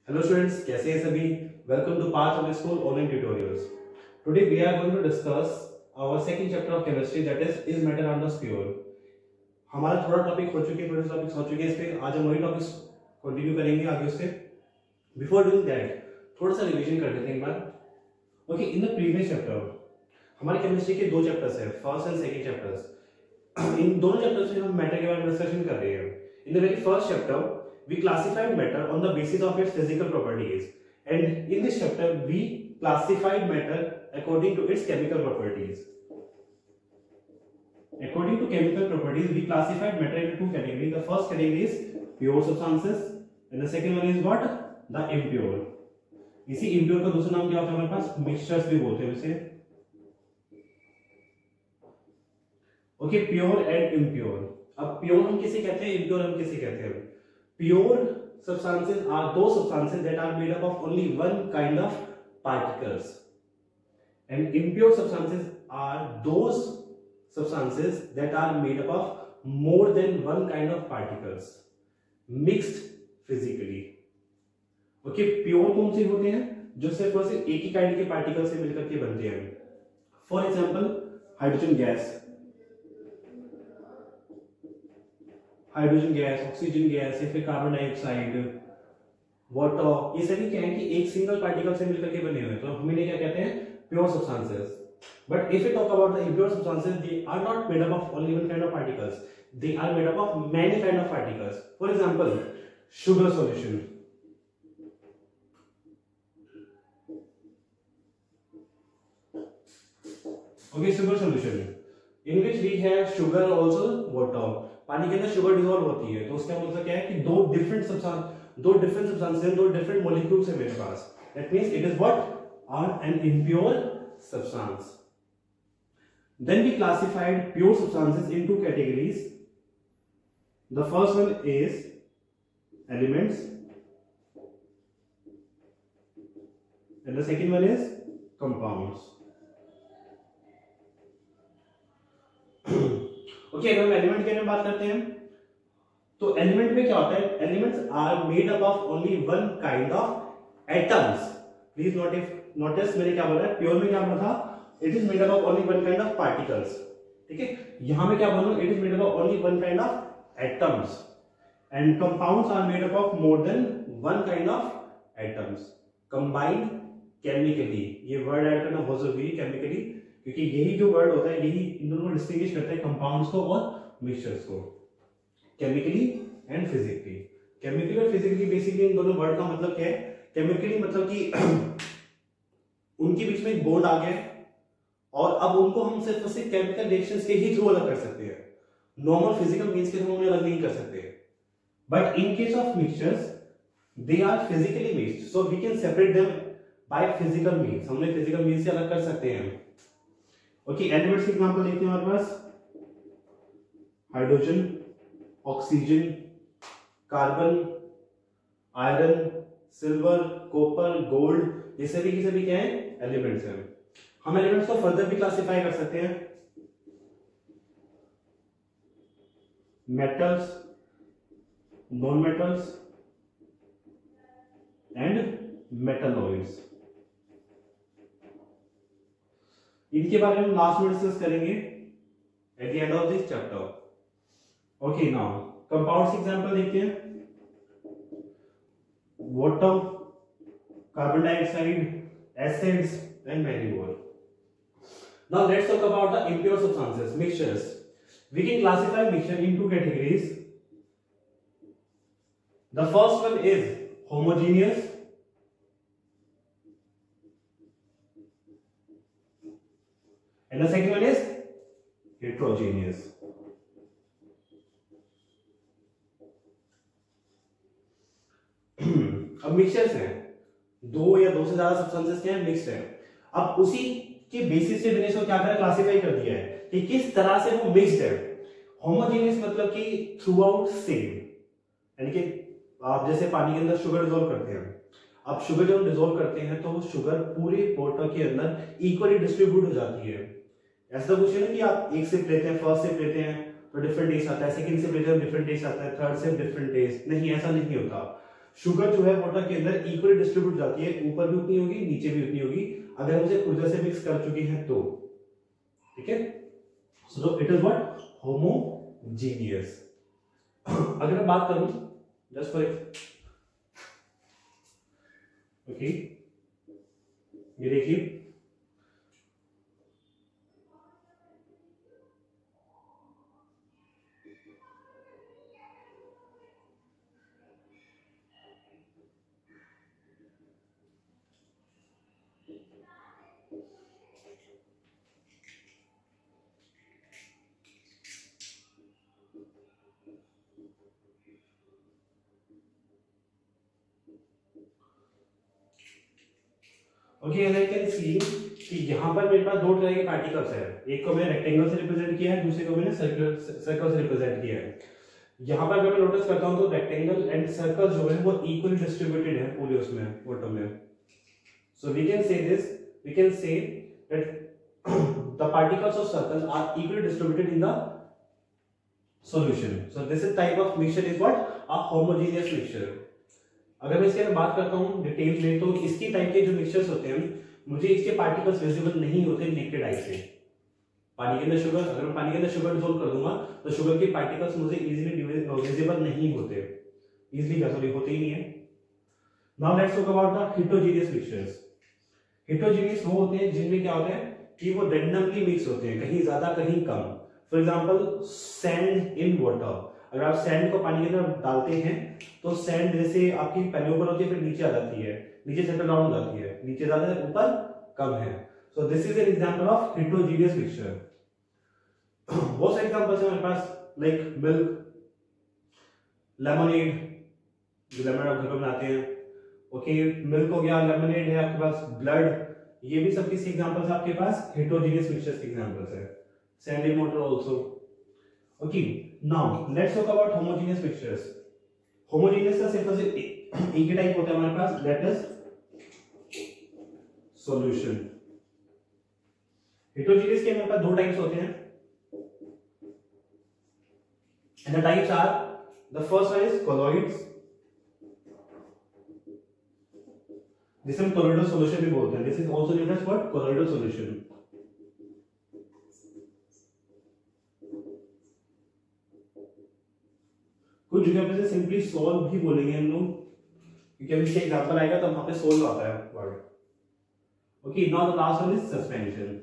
Hello students, कैसे हैं सभी? Welcome to Path of School online tutorials. Today we are going to discuss our second chapter of chemistry, that is matter under pure. हमारा थोड़ा topic हो चुके हैं, थोड़े टॉपिक्स हो चुके हैं इस पे। आज हम वही टॉपिक्स कंटिन्यू करेंगे आगे उससे। Before doing that, थोड़ा सा रिवीजन कर लेते हैं एक बार। Okay, in the previous chapter हमारे केमिस्ट्री के दो चैप्टर्स हैं, फर्स्ट एंड सेकंड चैप्टर्स। इन दोनों चैप्टर्स में हम मैटर के बारे में डिस्कशन कर रहे हैं। In the very first chapter we classified matter on the basis of its physical properties, and in this chapter we classified matter according to its chemical properties. According to chemical properties, we classified matter into two categories. The first category is pure substances and the second one is what? The impure. इसी impure का दूसरा नाम क्या होता है हमारे पास? Mixtures भी बोलते हैं उसे। Okay, pure and impure. अब pure हम किसे कहते हैं, impure हम किसे कहते हैं? Pure substances are those substances that are made up of only one kind of particles, and impure substances are those substances that are made up of more than one kind of particles mixed physically. Okay, pure कौन से होते हैं? जो सिर्फ और सिर्फ एक ही kind के पार्टिकल से मिलकर के बनते हैं। For example hydrogen gas, oxygen gas या फिर कार्बन डाइऑक्साइड, वाटर, ये सभी क्या है कि एक सिंगल पार्टिकल से मिलकर के बने हुए हैं। तो हम इन्हें क्या कहते हैं? Pure substances. But if you talk about the impure substances, they are not made up of only one kind of particles, they are made up of many kind of particles. For example sugar solution, okay, sugar solution in which we have sugar also water. पानी के अंदर sugar dissolve होती है, तो उसका मतलब क्या है कि दो डिफरेंट सब्सटेंसेस, दो डिफरेंट मॉलिक्यूल्स है मेरे पास। That means it is what? Are an impure substance. Then we classified pure substances in two categories. The first one is elements and the second one is compounds. Okay, अगर हम element के बारे में बात करते हैं तो एलिमेंट में क्या होता है? Elements are made up of only one kind of atoms. Please notice मैंने क्या बोला है, प्योर में क्या बोला था? It is made up of only one kind of particles. ठीक है, यहां में क्या बोलूं? It is made up of only one kind of atoms. And compounds are made up of more than one kind of atoms combined chemically. ये word add करना बहुत जरूरी है, केमिकली, क्योंकि यही जो वर्ड होता है यही इन दोनों को डिस्टिंग्विश करता है, कंपाउंड्स को और मिक्सचर्स को, केमिकली एंड फिजिकली। केमिकली और फिजिकली बेसिकली इन दोनों वर्ड का मतलब क्या है? केमिकली मतलब कि उनके बीच में एक बॉन्ड आ गया और अब उनको हम सिर्फ और सिर्फ केमिकल रिएक्शंस के ही थ्रू अलग कर सकते हैं, नॉर्मल फिजिकल मींस के थ्रू उन्हें अलग नहीं कर सकते। But in case of mixtures they are physically mixed, so we can separate them by physical means. हम उन्हें फिजिकल मींस से अलग कर सकते हैं। ओके, एलिमेंट्स के एग्जांपल देखते हैं हमारे पास। Hydrogen, oxygen, carbon, iron, silver, copper, gold, ये सभी की सभी क्या है? एलिमेंट्स हैं। हम एलिमेंट्स को फर्दर भी क्लासिफाई कर सकते हैं। Metals, non metals and metalloids. इनके बारे में लास्ट में डिस्कस करेंगे at the end of this chapter. Okay, now compounds example देखते हैं। Water, carbon dioxide, acids and many more. Now let's talk about the impure substances, mixtures. We can classify mixture in two categories. The first one is homogeneous and the second one is heterogeneous. अब mixtures हैं, दो या दो से ज्यादा substances क्या है? Mixed है। अब उसी के बेसिस से मैंने इसको क्या करा? क्लासिफाई कर दिया है कि किस तरह से वो मिक्स्ड है। होमोजेनियस मतलब कि थ्रू आउट सेम, यानी कि आप जैसे पानी के अंदर शुगर डिसॉल्व करते हैं, अब शुगर जब डिसॉल्व करते हैं तो वो शुगर पूरे वाटर के अंदर इक्वली डिस्ट्रीब्यूट हो जाती है। ऐसा कुछ है ना कि आप एक सिप लेते हैं, फर्स्ट सिप लेते हैं तो डिफरेंट टेस्ट आता है, सेकंड सिप लेते हैं डिफरेंट टेस्ट आता है, थर्ड सिप डिफरेंट टेस्ट, नहीं, ऐसा नहीं होता। शुगर जो है वाटर के अंदर इक्वली डिस्ट्रीब्यूट जाती है, ऊपर भी उतनी होगी नीचे भी उतनी होगी अगर हम उसे ऊर्जा से मिक्स कर चुके हैं तो, ठीक है। So it is what homogeneous. अगर मैं बात करूं जस्ट फॉर ओके, ये देखिए okay, as I can see कि यहाँ पर मेरे पास दो तरह के पार्टिकल्स है, एक को मैंने रेक्टेंगल से रिप्रेजेंट किया है, दूसरे को मैंने सर्कल से रिप्रेजेंट किया है। यहाँ पर अगर मैं नोटिस करता हूँ तो रेक्टेंगल एंड सर्कल जो है वो इक्वली डिस्ट्रीब्यूटेड है पूरे उसमें एटम में। So we can say this, we can say that the particles of circle are equally distributed in the solution. So this is type of mixture is what a homogeneous mixture. अगर मैं इसके बारे में बात करता हूँ detail में तो इसकी टाइप के जो मिक्सचर्स होते हैं मुझे इसके पार्टिकल्स विजिबल नहीं होते नेकेड आई से। पानी के अंदर शुगर, अगर मैं पानी के अंदर शुगर डिसॉल्व कर दूंगा तो शुगर के पार्टिकल्स मुझे इजीली विजिबल नहीं होते, इजीली सॉरी होते ही नहीं है। Now let's talk about the heterogeneous mixtures. Heterogeneous वो होते हैं जिनमें क्या होता है कि वो रैंडमली मिक्स होते हैं, कहीं ज्यादा कहीं कम। For example sand in water, अगर आप सैंड को पानी के अंदर डालते हैं तो सैंड जैसे आपकी पहले ऊपर होती है फिर नीचे आ जाती है, नीचे सेटल डाउन हो जाती है, नीचे ज्यादा है ऊपर कम है। सो this is an example of heterogeneous mixture. बहुत सारे एग्जांपल्स हैं हमारे पास लाइक मिल्क, लेमनेड, जो लेमन आप घर पर बनाते हैं, ओके मिल्क हो गया, लेमनेड है आपके पास, ब्लड, ये भी सब किसी एग्जांपल्स आपके पास हेटेरोजेनियस मिक्सचर्स के एग्जांपल्स है। Sand in water also. Okay, now let's talk about homogeneous mixtures. Homogeneous का सिंपल से एक ही टाइप होता है हमारे पास, दैट इज सॉल्यूशन। हेटेरोजेनियस के हमारे पास दो टाइप्स होते हैं and the types are, the first one is colloids, जिसे हम colloidal solution भी बोलते हैं। this is also known as what colloidal solution। कुछ जगह पे से सिंपली सोल्व भी बोलेंगे हम लोग, क्योंकि अभी इसका एग्जांपल आएगा तो वहां पे सोल्व आता है word. Okay, now the last one is suspension.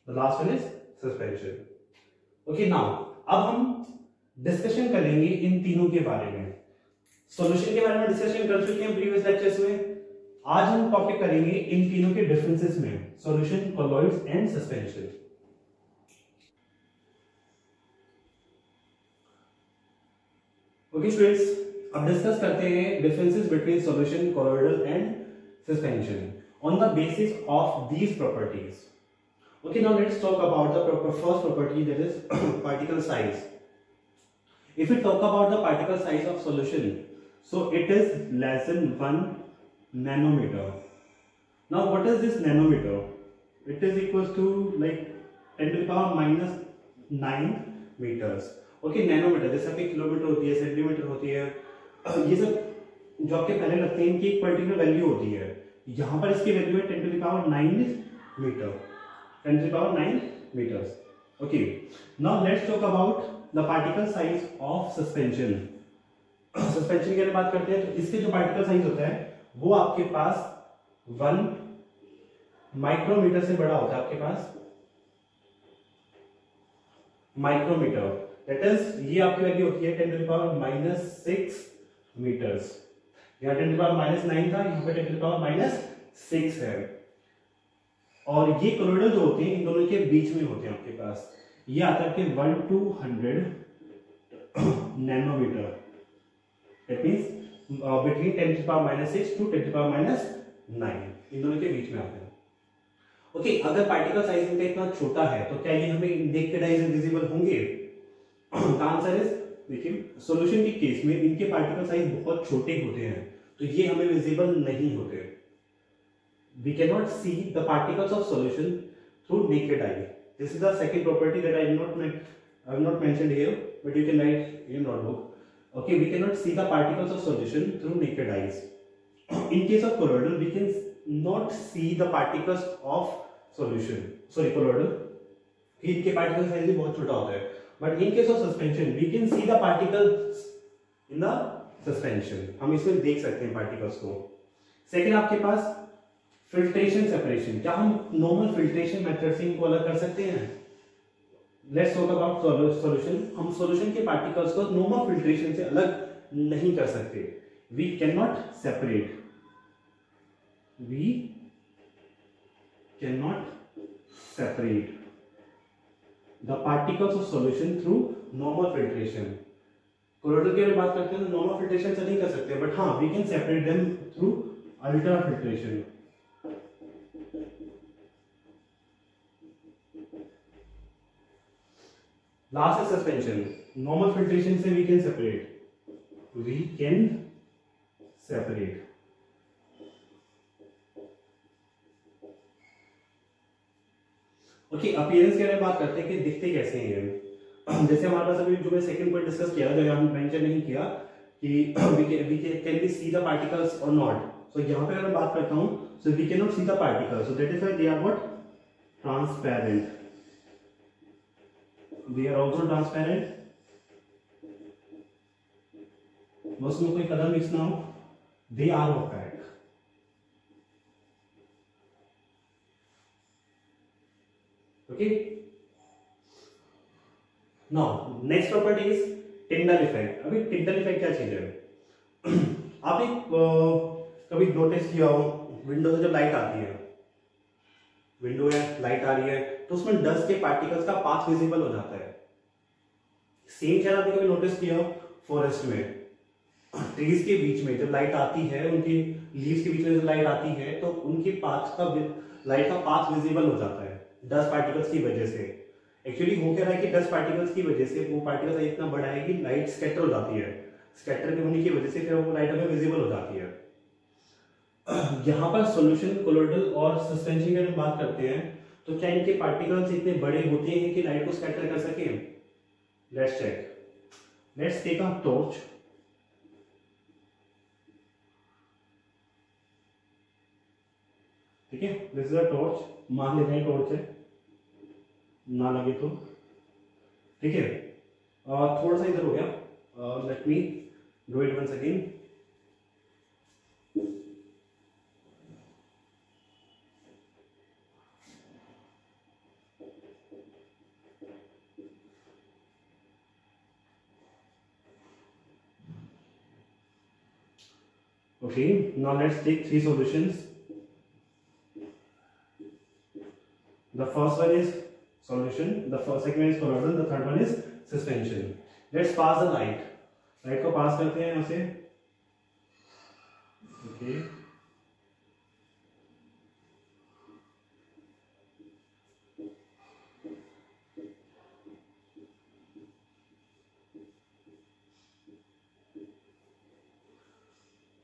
The last one is suspension. Okay, now अब हम डिस्कशन करेंगे इन तीनों के बारे में। सॉल्यूशन के बारे में डिस्कशन कर चुके हैं प्रीवियस लेक्चर्स में। आज हम टॉपिक करेंगे इन तीनों के डिफरेंसेस में, solution, colloids and suspension. Okay students, अब डिस्कस करते हैं differences between solution, colloidal and suspension on the basis of these properties. Okay, now let's talk about the first property, that is particle size. If we talk about the particle size of solution, so it is less than 1 nanometer. Now what is this nanometer? It is equals to like 10 to the power minus 9 meters. Okay, nanometer जैसे आपकी kilometre होती है, centimetre होती है, ये सब जो आपके पहले लगते हैं इनकी एक पर्टिकुलर वैल्यू होती है। यहाँ पर इसकी वैल्यू है 10 to the power 9 metre, 10 to the power 9 meters. Okay, now let's talk about the particle size of suspension. Suspension की अगर बात करते हैं तो इसके जो पार्टिकल साइज होता है वो आपके पास 1 माइक्रोमीटर से बड़ा होता है। आपके पास माइक्रोमीटर, दैट इज ये आपकी वैल्यू होती है 10 to the power minus 6 meters। यहाँ 10 to the power minus 9 था, यहाँ पे 10 to the power minus 6 है। और ये कॉलॉइडल जो होते हैं इन दोनों के बीच में होते हैं आपके पास। ये आता है कि 1 to 100 nanometre, that means between 10 to the power minus 6 to 10 to the power minus 9, इन दोनों के बीच में आते हैं। ओके, अगर पार्टिकल साइज इनका इतना छोटा है तो क्या ये हमें नेकेड आई से विजिबल होंगे? द आंसर इज, देखिए सॉल्यूशन के केस में इनके पार्टिकल साइज बहुत छोटे होते हैं तो ये हमें विजिबल नहीं होते। We cannot see the particles of solution through naked eye. This is the second property that I have not mentioned here, but you can write in your notebook. Okay, we cannot see the particles of solution through naked eyes. In case of colloidal, we can not see the particles of solution. Sorry, colloidal. इनके particle size भी बहुत छोटा होता है. But in case of suspension, we can see the particles in the suspension. हम इसमें देख सकते हैं पार्टिकल्स को. सेकेंड आपके पास फिल्ट्रेशन सेपरेशन. क्या हम नॉर्मल फिल्ट्रेशन मेथड से इनको अलग कर सकते हैं? Let's talk about solution. हम सॉल्यूशन के पार्टिकल्स को नॉर्मल फिल्ट्रेशन से अलग नहीं कर सकते. We can not separate. We can not separate the particles of solution through normal filtration. Colloidal की अगर बात करते हैं तो नॉर्मल फिल्ट्रेशन से नहीं कर सकते, बट हाँ we can separate them through ultra filtration. Last है सस्पेंशन. नॉर्मल फिल्ट्रेशन से we can separate. We can separate okay. Appearance के बारे में बात करते हैं कि दिखते कैसे हैं ये. जैसे हमारे पास अभी जो मैं सेकंड पॉइंट डिस्कस किया, जो यहाँ मेंशन नहीं किया कि we can be see the particles और नॉट. सो यहाँ पे अगर मैं बात करता हूँ, so we can not see the particles, so that is why they are what transparent. They are also transparent. बस में कोई कलर मिक्स ना हो. They are opaque. Okay. Now next property is Tyndall effect. अभी Tyndall effect क्या चीज है? आपने कभी नोटिस किया हो, विंडो से जब लाइट आती है, विंडो है, लाइट आ रही है, तो उसमें डस्ट के पार्टिकल्स का पाथ विजिबल हो जाता है. सेम चीज आपने कभी नोटिस किया हो फॉरेस्ट में, ट्रीज के बीच में जब लाइट आती है, उनकी लीव्स के बीच में जब लाइट आती है, तो उनकी पाथ का लाइट का पाथ विजिबल हो जाता है डस्ट पार्टिकल्स की वजह से. एक्चुअली हो क्या रहा है कि डस्ट पार्टिकल्स की वजह से वो पार्टिकल इतना बड़ा है कि लाइट स्कैटर हो जाती है. स्कैटर होने की वजह से फिर वो लाइट हमें विजिबल हो जाती है. यहाँ पर सॉल्यूशन, कोलोइडल और सस्पेंशन की अगर बात करते हैं, तो क्या इनके पार्टिकल्स इतने बड़े होते हैं कि लाइट को स्कैटर कर सके? Let's check. Let's take a torch. ठीक है, दिस इज अ टॉर्च. मान लेते हैं टॉर्च है, ना लगे तो ठीक है. थोड़ा सा इधर हो गया. Let me do it once again. Okay, now let's take three solutions. The first one is solution, the second one is colloidal, the third one is suspension. Let's pass the light. Light को पास करते हैं यहाँ से. Okay.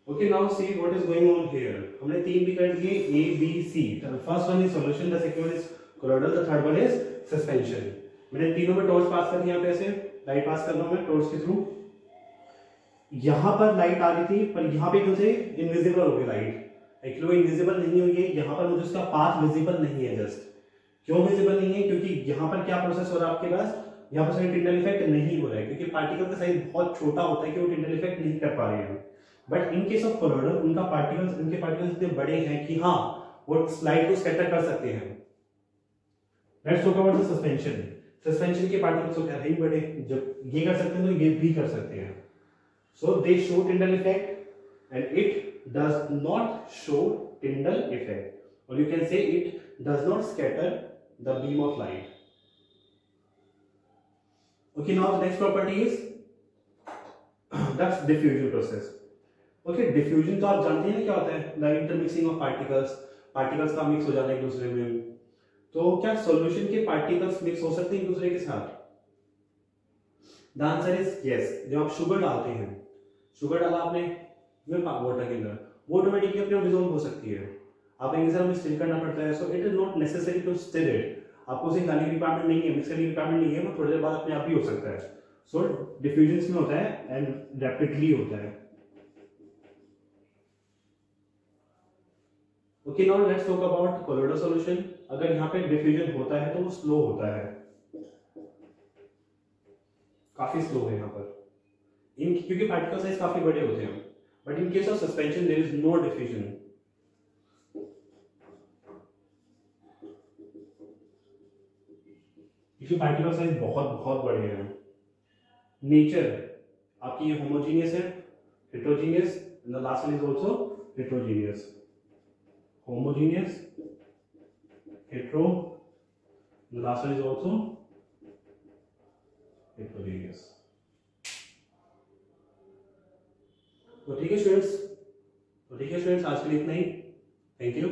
Okay, now see what is going on here. हमने तीन भी कर दिए A, B, C. The first one is solution, the second one is colloidal, the third one is suspension. मैंने तीनों में टॉर्च पास कर दिया. यहाँ पे ऐसे लाइट पास कर रहा हूँ मैं टॉर्च के थ्रू. यहाँ पर लाइट आ रही थी, पर यहाँ पे एकदम से इनविजिबल हो गई लाइट. एक्चुअली वो इनविजिबल नहीं हुई है, यहाँ पर मुझे उसका पाथ विजिबल नहीं है. जस्ट क्यों विजिबल नहीं है? क्योंकि यहाँ पर क्या प्रोसेस हो रहा है आपके पास, यहाँ पर टिंडल इफेक्ट नहीं हो रहा है, क्योंकि पार्टिकल का साइज बहुत छोटा होता है कि वो टिंडल इफेक्ट नहीं कर पा रहे हैं. But in case of colloidal उनके पार्टिकल्स इतने बड़े हैं कि हाँ वो लाइट को स्कैटर कर सकते हैं. Let's talk about the suspension. Suspension के पार्टिकल्स तो क्या है ही बड़े, जब ये कर सकते हैं तो ये भी कर सकते हैं. So they show Tyndall effect and it does not show Tyndall effect, और you can say it does not scatter the beam of light. Okay, now the next property is that's diffusion process. Okay, diffusion तो आप जानते हैं क्या होता है? The intermixing of particles का mix हो जाना एक दूसरे में. तो क्या सॉल्यूशन के पार्टिकल्स मिक्स हो सकते हैं एक दूसरे के साथ? The answer is yes. जब आप शुगर डालते हैं, शुगर डाला आपने वाटर के अंदर, वो ऑटोमेटिकली अपने डिसॉल्व हो सकती है. आप एक हमें स्टिर करना पड़ता है. So it is not necessary to stir it. आपको उसे डालने की रिक्वायरमेंट नहीं है, मिक्स करने की रिक्वायरमेंट नहीं है, वो थोड़ी देर बाद अपने आप ही हो सकता है. सो डिफ्यूजन में होता है एंड रैपिडली होता है। Okay, now let's talk about colloidal solution. अगर यहाँ पे डिफ्यूजन होता है तो वो स्लो होता है, काफी स्लो है यहाँ पर, क्योंकि पार्टिकल साइज काफी बड़े होते हैं। But in case of suspension there is no diffusion. क्योंकि पार्टिकल साइज बहुत बहुत बड़े हैं। नेचर आपकी ये होमोजीनियस है, heterogeneous, and the last one is also heterogeneous. Homogeneous, hetero, the last one is also heterogeneous। तो ठीक है स्टूडेंट्स, आज के लिए इतना ही। Thank you.